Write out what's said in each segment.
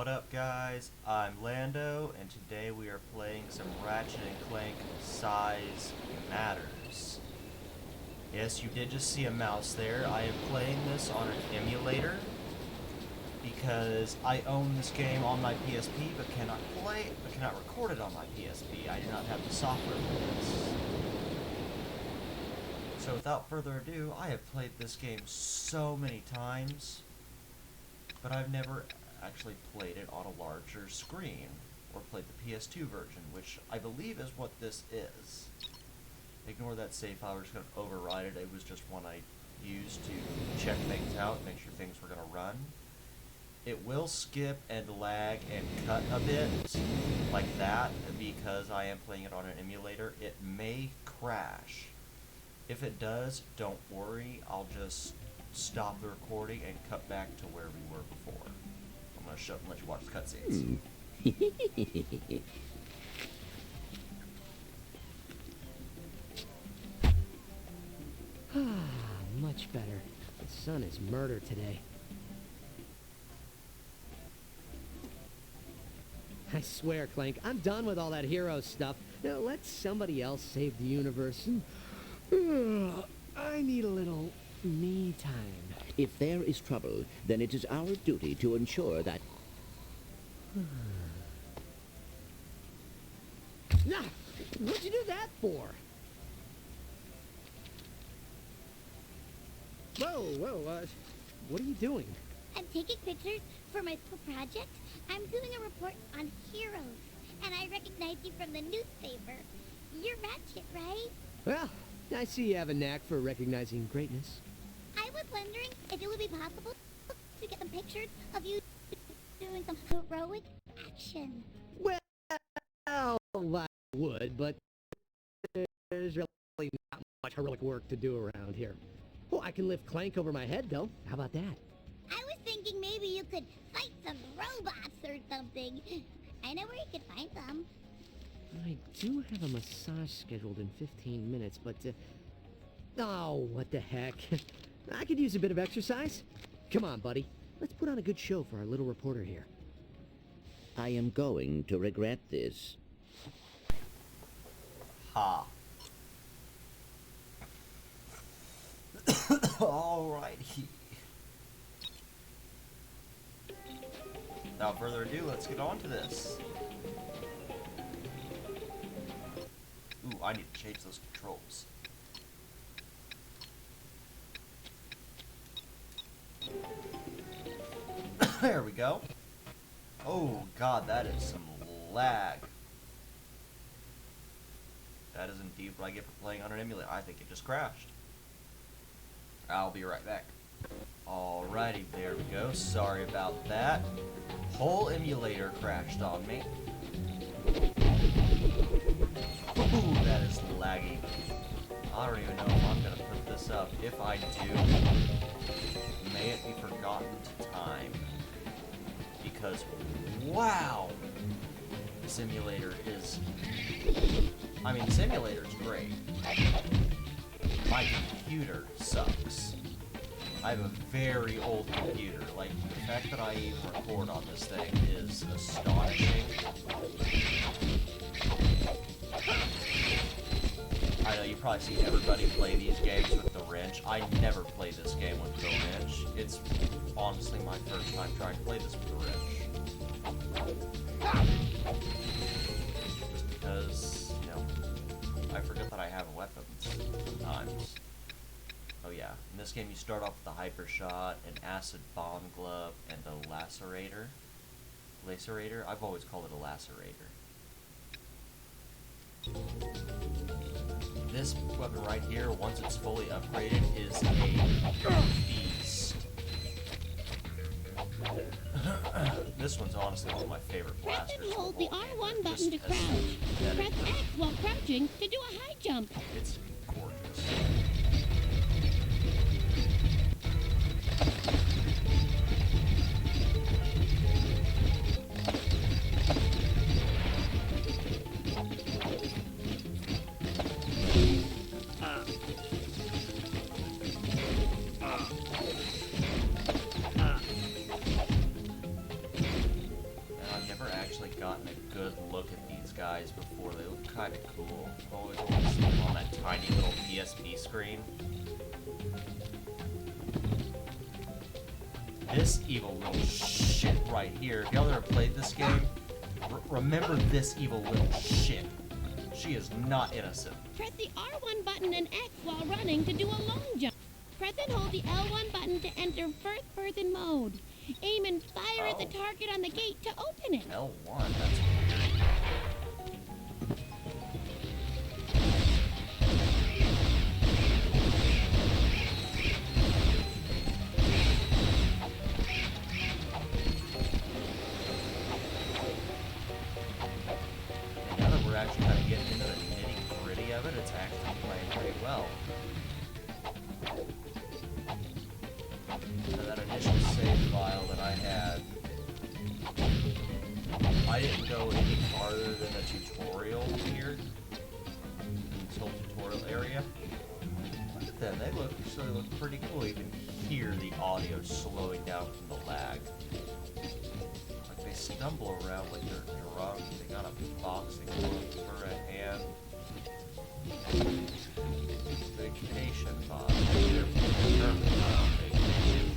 What up, guys? I'm Lando, and today we are playing some Ratchet and Clank Size Matters. Yes, you did just see a mouse there. I am playing this on an emulator because I own this game on my PSP but cannot record it on my PSP. I do not have the software for this. So without further ado, I have played this game so many times, but I've never actually played it on a larger screen, or played the PS2 version, which I believe is what this is. Ignore that save file, we're just going to override it. It was just one I used to check things out, make sure things were going to run. It will skip and lag and cut a bit, like that, because I am playing it on an emulator. It may crash. If it does, don't worry, I'll just stop the recording and cut back to where we were before. I'm going to shut and let you watch the cutscenes. Much better. The sun is murder today. I swear, Clank, I'm done with all that hero stuff. Now let somebody else save the universe. I need a little me time. If there is trouble, then it is our duty to ensure that... Nah, what'd you do that for? Whoa, what are you doing? I'm taking pictures for my project. I'm doing a report on heroes, and I recognize you from the newspaper. You're Ratchet, right? Well, I see you have a knack for recognizing greatness. I was wondering if it would be possible to get some pictures of you doing some heroic action. Well, I would, but there's really not much heroic work to do around here. Oh, I can lift Clank over my head, though. How about that? I was thinking maybe you could fight some robots or something. I know where you could find them. I do have a massage scheduled in 15 minutes, but, oh, what the heck. I could use a bit of exercise. Come on, buddy. Let's put on a good show for our little reporter here. I am going to regret this. Ha. Alrighty. Without further ado, let's get on to this. Ooh, I need to change those controls. There we go. Oh god, that is some lag. That is indeed what I get for playing on an emulator. I think it just crashed. I'll be right back. Alrighty, there we go. Sorry about that. Whole emulator crashed on me. Ooh, that is laggy. I don't even know if I'm gonna put this up. If I do, may it be forgotten to time. Because, wow! The simulator is... I mean, the simulator's great. My computer sucks. I have a very old computer. Like, the fact that I even record on this thing is astonishing. I know, you probably see everybody play these games with the wrench. I never play this game with the wrench. It's honestly my first time trying to play this with the wrench. Just because, you know, I forget that I have weapons sometimes. Oh yeah, in this game you start off with the hyper shot, an acid bomb glove, and a lacerator. Lacerator? I've always called it a lacerator. This weapon right here, once it's fully upgraded, is a beast. This one's honestly one of my favorite blasters. Press and hold the R1 button Just to as crouch. Press X while crouching to do a high jump. It's gorgeous. gotten a good look at these guys before. They look kind of cool. I've always wanted to see them on that tiny little PSP screen. This evil little shit right here. If y'all ever played this game, remember this evil little shit. She is not innocent. Press the R1 button and X while running to do a long jump. Press and hold the L1 button to enter first-person mode. Aim and fire at the target on the gate to open it. L1, that's weird. Now that we're actually kind of getting into the nitty-gritty of it, it's actually playing pretty well. So that initial save file that I had, I didn't go any farther than the tutorial here, in this whole tutorial area. Look at them, they actually look pretty cool. You can hear the audio slowing down from the lag. Like they stumble around like they're drunk. They got a boxing glove for a hand. Vacation bot. They're perfect on vacation.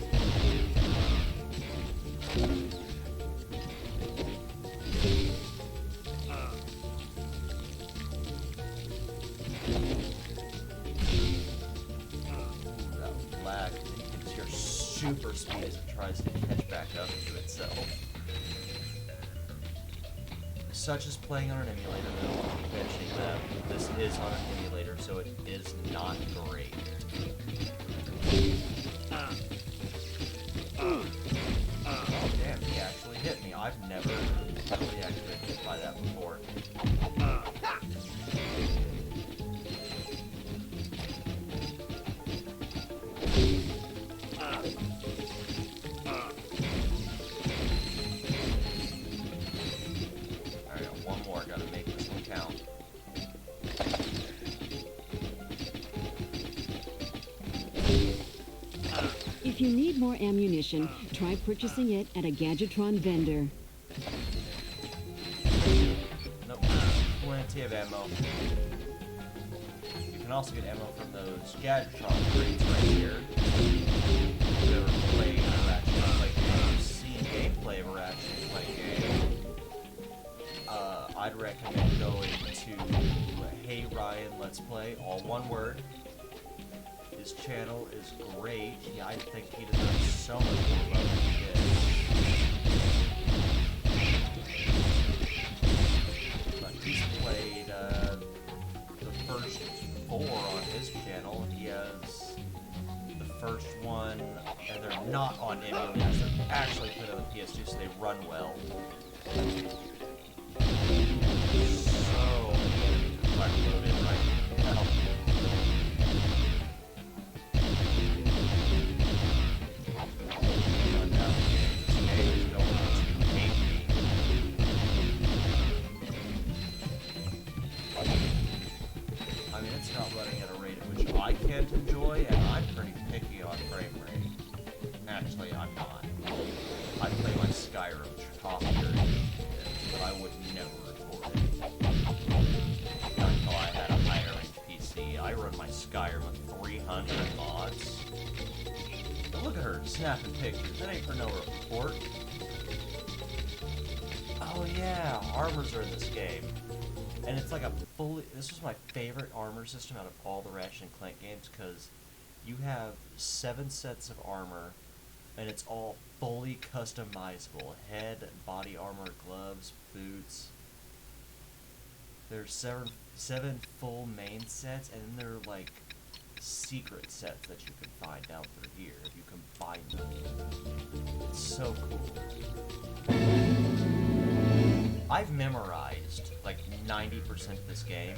That lag, you can just hear super speed as it tries to catch back up to itself. Such as playing on an emulator, though, I'll keep mentioning that this is on an emulator, so it is not great. Oh damn, he actually hit me. I've never really actually been hit by that before. Alright, one more. Gotta make this one count. If you need more ammunition, try purchasing it at a Gadgetron vendor. Nope. Plenty of ammo. You can also get ammo from those Gadgetron crates right here. If you've ever played a Ratchet and Clank game, seen gameplay of a Ratchet and Clank game, I'd recommend going to Hey Ryan Let's Play, all one word. His channel is great. Yeah, I think he deserves so much more love than he gets. But he's played the first 4 on his channel, and he has the first one, and they're not on emulators. They're actually put on the PS2, so they run well. So many enemies are trying to load in right now. I mean, it's not running at a rate at which I can't enjoy, and I'm pretty picky on frame rate. Actually, I'm not. I play my Skyrim top tier, but I would never record it. Not until I had a higher range PC. I run my Skyrim with 300 mods. But look at her, snapping pictures. That ain't for no report. Oh yeah, armors are in this game. And it's like a fully... This was my favorite armor system out of all the Ratchet and Clank games, because you have 7 sets of armor, and it's all fully customizable. Head, body armor, gloves, boots. There's 7 full main sets, and then there are like secret sets that you can find down through here if you combine them. It's so cool. I've memorized like 90% of this game.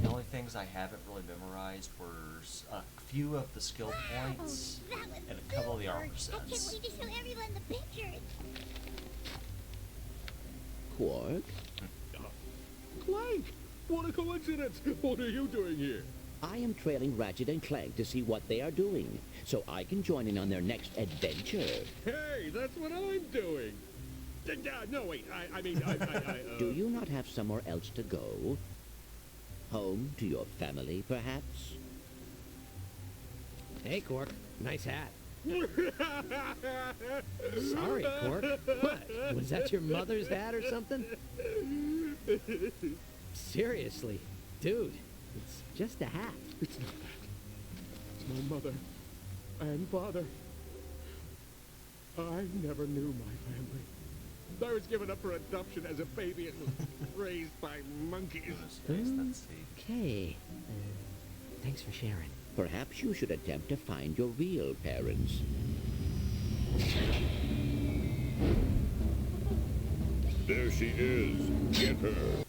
The only things I haven't really memorized were a few of the skill points and a couple of the armor I can't sets. wait to show everyone the pictures. Quark? Clank! What a coincidence! What are you doing here? I am trailing Ratchet and Clank to see what they are doing, so I can join in on their next adventure. Hey, that's what I'm doing! No, wait. I mean, Do you not have somewhere else to go? Home to your family, perhaps? Hey, Cork. Nice hat. Sorry, Cork. What? Was that your mother's hat or something? Seriously, dude. It's just a hat. It's not that. It's my mother and father. I never knew my family. I was given up for adoption as a baby and was raised by monkeys. Let's see. Okay. Thanks for sharing. Perhaps you should attempt to find your real parents. There she is. Get her.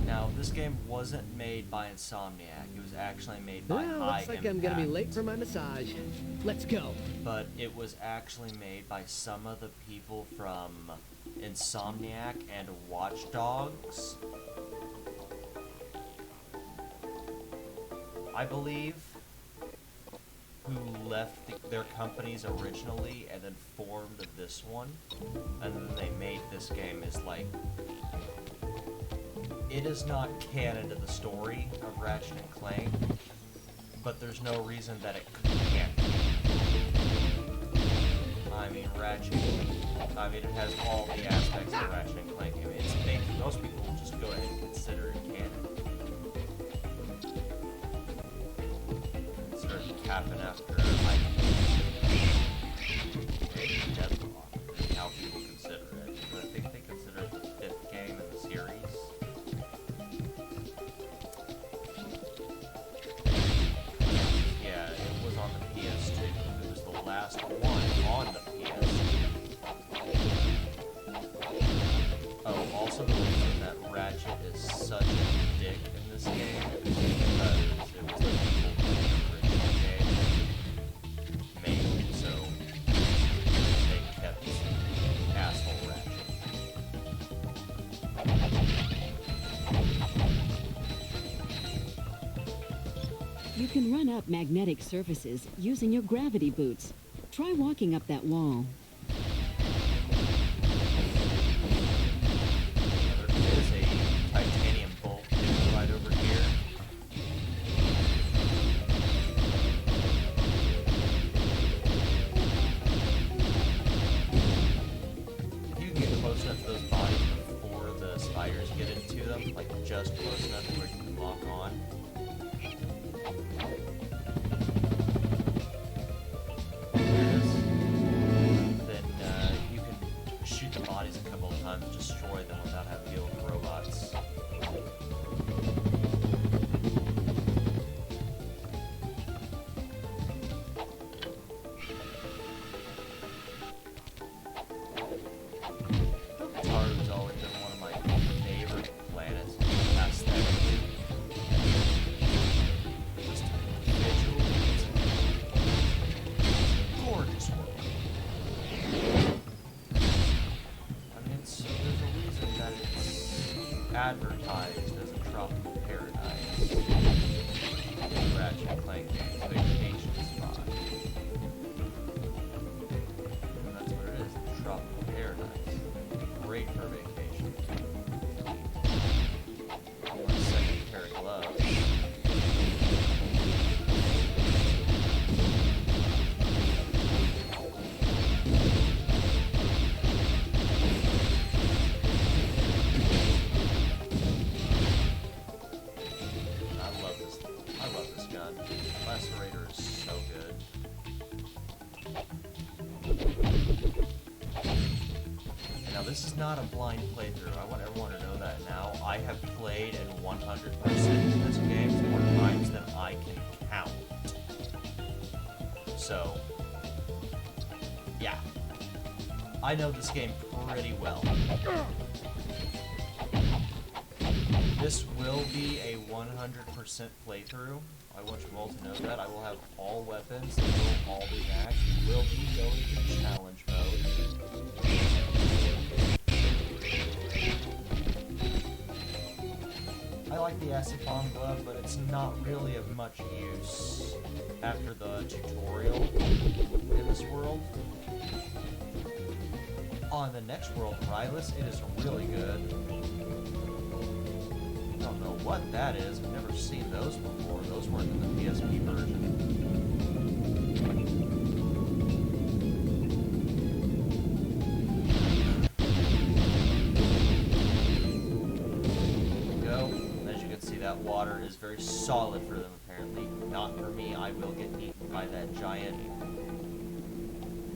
Now, this game wasn't made by Insomniac. It was actually made by Well, High looks like Impact. I'm gonna be late for my massage. Let's go. But it was actually made by some of the people from Insomniac and Watch Dogs, I believe, who left their companies originally and then formed this one, and then they made this game as like, it is not canon to the story of Ratchet and Clank, but there's no reason that it can't be. I mean, it has all the aspects of Ratchet and Clank. I mean, it's basically, most people will just go ahead and consider it canon. Start capping after like Deadlock, how people consider it. But I think they consider it the 5th game in the series. Yeah, it was on the PS2. It was the last one on the PS2. Oh, also the reason that Ratchet is such a dick in this game is because it was the people who the original game made, so they kept asshole Ratchet. You can run up magnetic surfaces using your gravity boots. Try walking up that wall. There is a titanium bolt right over here. If you can get close enough to those bodies before the spiders get into them, like just close enough where you can lock on. Then you can shoot the bodies a couple of times and destroy them without having to deal with robots. Taru's always been one of my favorite planets. Aesthetically. Just visually, it's a gorgeous world. I mean, there's a reason that it's advertised as a tropical paradise. Ratchet and Clank game's vacation spot. And that's what it is, a tropical paradise. Great for vacation. My second pair of gloves. I love this gun. Lacerator is so good. Now this is not a blind playthrough. I want everyone to know that now. I have played in 100% this game more times than I can count. So, yeah. I know this game pretty well. This will be a 100% playthrough. I want you all to know that. I will have all weapons. They will all be maxed. We will be going to challenge mode. I like the acid bomb glove, but it's not really of much use after the tutorial in this world. On the next world, Rylus, it is really good. I don't know what that is. I've never seen those before. Those weren't in the PSP version. That water is very solid for them, apparently. Not for me. I will get eaten by that giant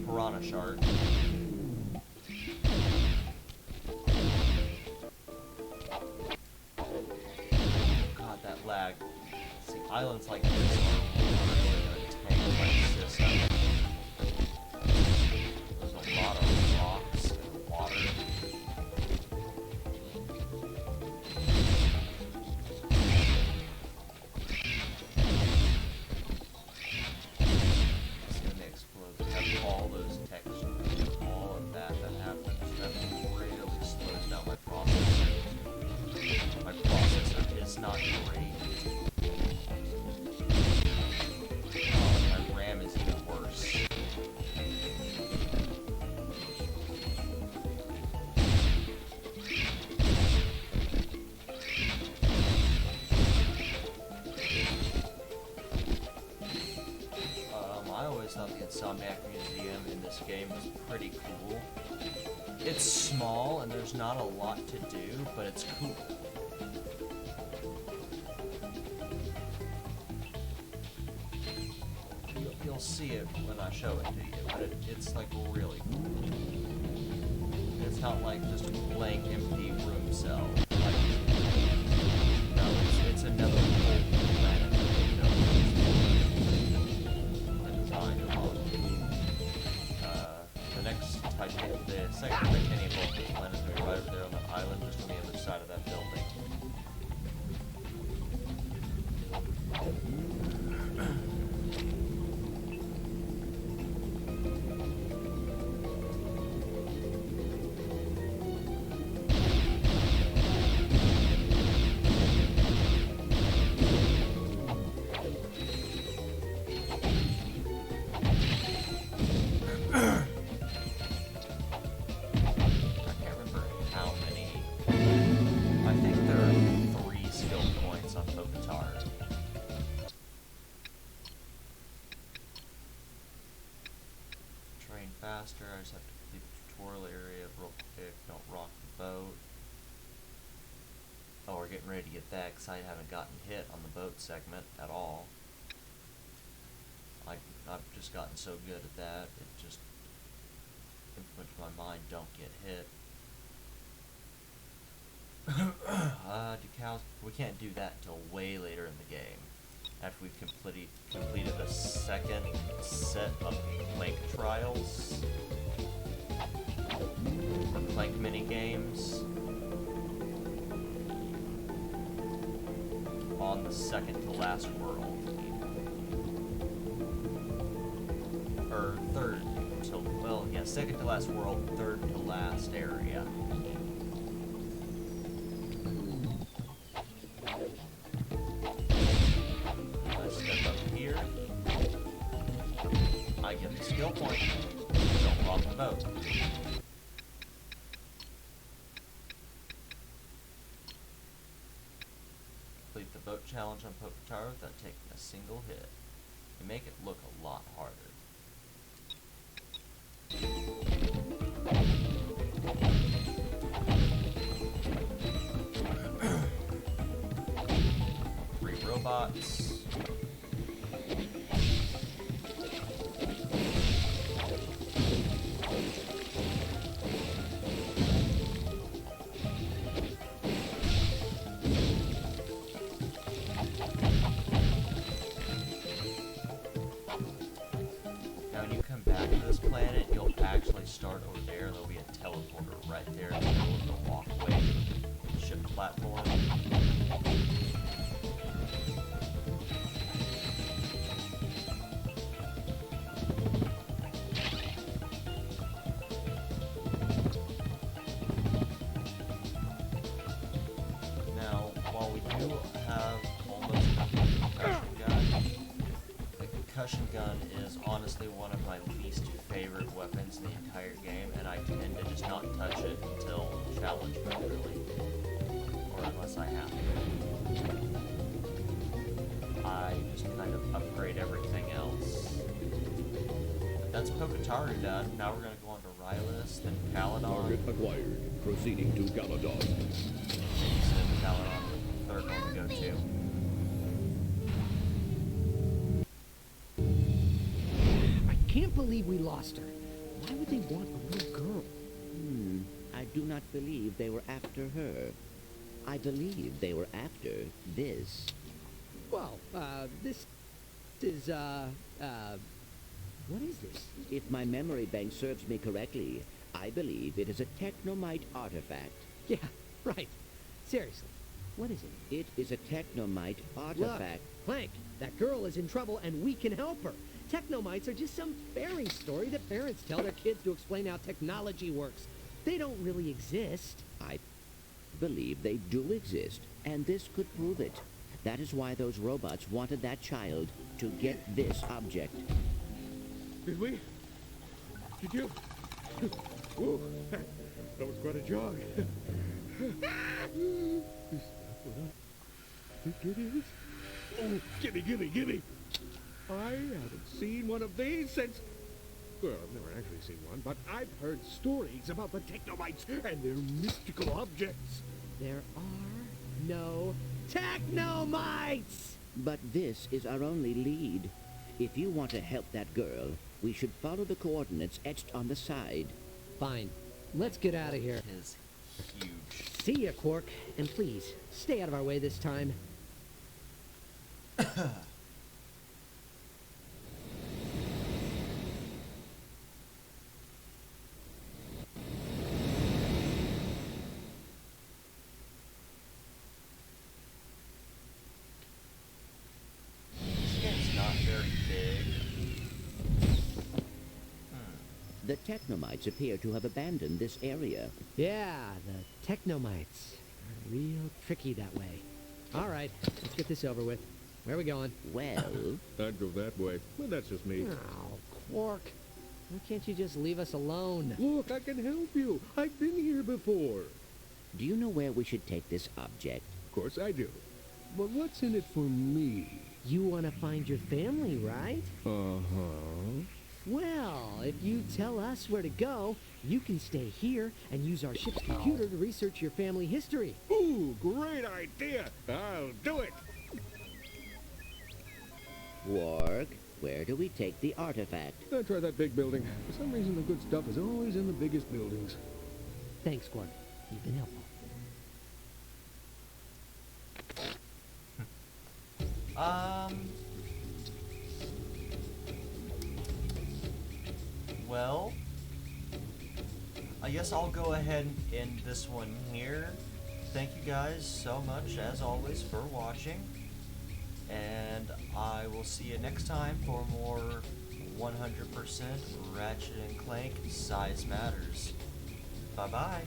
piranha shark. God, that lag. See, islands like this are really gonna tank my system. There's a lot of rocks and water. Not great. Oh, my RAM is even worse. I always thought the Insomniac Museum in this game was pretty cool. It's small and there's not a lot to do, but it's cool. You'll see it when I show it to you, but it's like really cool. It's not like just a blank empty room cell. Like, no, it's another whole planet that they designed on. The next Titanium, the second Titanium Volcano planet is going to be right over there on that island, just on the other side of that building. Faster, I just have to complete the tutorial area real quick, don't rock the boat. Oh, we're getting ready to get that because I haven't gotten hit on the boat segment at all. I've just gotten so good at that, it just implements my mind, don't get hit. Decals, we can't do that until way later in the game. After we've completed the second set of Clank trials, or Clank mini-games, on the second to last world. Or third to, well, yeah, second to last world, third to last area. I get the skill point. Don't rock the boat. Complete the boat challenge on Popotaro without taking a single hit. You make it look a lot harder. 3 robots. Planet, you'll actually start over there. There'll be a teleporter right there in the middle of the walkway, ship platform. Now, while we do have almost a confession guide, it percussion gun is honestly one of my least favorite weapons in the entire game, and I tend to just not touch it until challenge mode, really. Or unless I have to. I just kind of upgrade everything else. But that's Poketaru done. Now we're going to go on to Rylus, then Caladon. Target acquired. Proceeding to Caladon. Then Caladon, the third one to go to. I can't believe we lost her. Why would they want a little girl? I do not believe they were after her. I believe they were after this. Well, this is, what is this? If my memory bank serves me correctly, I believe it is a technomite artifact. Yeah, right. Seriously, what is it? It is a technomite artifact. Look, Clank, that girl is in trouble and we can help her. Technomites are just some fairy story that parents tell their kids to explain how technology works. They don't really exist. I believe they do exist, and this could prove it. That is why those robots wanted that child to get this object. Did we? Did you? Whoa, that was quite a jog. Is that what I think it is? Oh, gimme, gimme, gimme! I haven't seen one of these since... Well, I've never actually seen one, but I've heard stories about the technomites and their mystical objects. There are no technomites! But this is our only lead. If you want to help that girl, we should follow the coordinates etched on the side. Fine. Let's get out of here. It is huge. See ya, Quark. And please, stay out of our way this time. This game's not very big. The technomites appear to have abandoned this area. Yeah, the technomites are real tricky that way. All right, let's get this over with. Where are we going? Well, I'd go that way, but that's just me. Oh, Quark. Why can't you just leave us alone? Look, I can help you. I've been here before. do you know where we should take this object? Of course I do. But what's in it for me? You want to find your family, right? Uh-huh. Well, if you tell us where to go, you can stay here and use our ship's computer to research your family history. Ooh, great idea. I'll do it. Quark, where do we take the artifact? I'll try that big building. For some reason, the good stuff is always in the biggest buildings. Thanks, Quark. You've been helpful. Well, I guess I'll go ahead and end this one here. Thank you guys so much, as always, for watching. And I will see you next time for more 100% Ratchet and Clank Size Matters. Bye-bye.